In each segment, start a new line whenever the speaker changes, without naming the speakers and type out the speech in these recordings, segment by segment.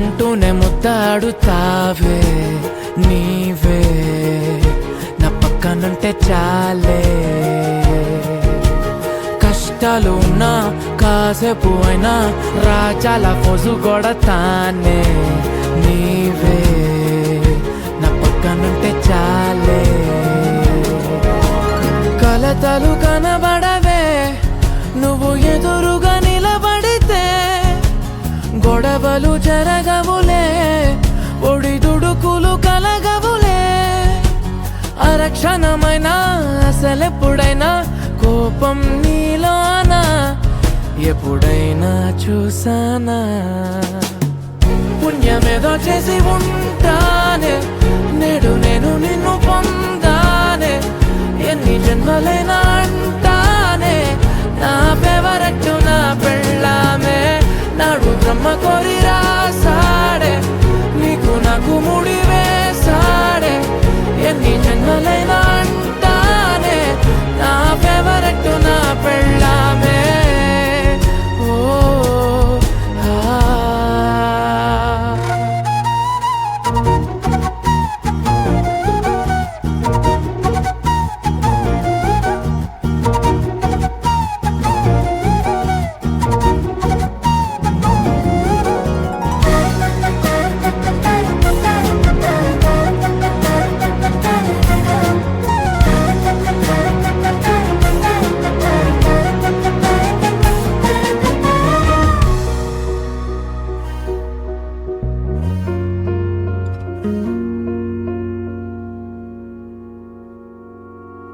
అంటూనే ముద్దాడుతావే నీవే నా పక్కనుంటే చాలే కష్టాలు ఉన్నా కాసేపు అయినా రాజాల ఫోజు కొడతానే నీవే నా పక్కనుంటే చాలే కలతలు కనబడవే నువ్వు ఎదురుగా నిలబడితే గొడవలు జరగవులే ఒడిదుడుకులు కలగవులే అరక్షణమైనా అసలెప్పుడైనా కోపం నీలోనా ఎప్పుడైనా చూసానా పుణ్యమేదో చేసి ఉంటానే నేడు నేను నిన్ను పొందానే ఎన్ని జన్మలైనా అంటానే నా ఫేవరెట్ నా పెళ్ళామే నాడు బ్రహ్మ కోరి రాసాడే నీకు నాకు ముడి వేసాడే ఎన్ని జన్మలైనా అంటానే నా ఫేవరెట్ నా పెళ్ళామే ఓ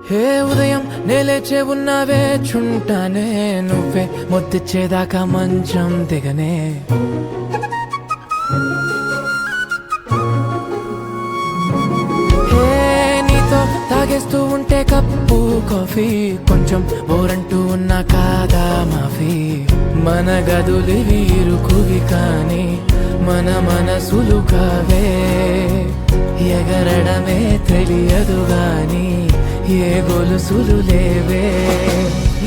హే ఉదయం నేలేచే ఉన్నావే చుంటానే నువ్వే ముద్దిచ్చేదాకా మంచం దిగనే హే నీతో తాగేస్తూ ఉంటే కప్పు కాఫీ కొంచెం బోరంటూ ఉన్నా కాదా మాఫీ మన గదులివి ఇరుకువి కానీ మన మనసులు కావే ఎగరడమే తెలియదు గాని ఏ గొలుసులు లేవే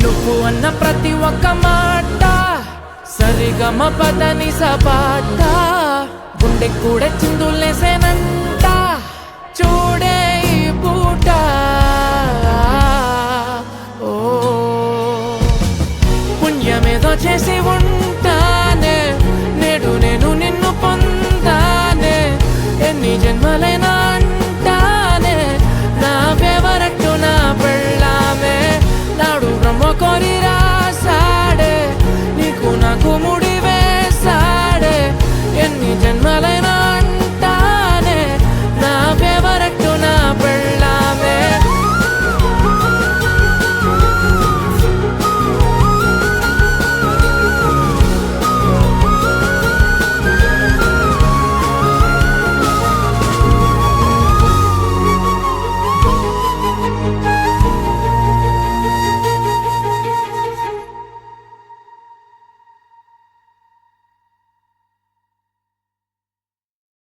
నువ్వు అన్న ప్రతి ఒక్క మాట సరిగమ పదని సపాట గుండె కూడా చిందులేసేనంట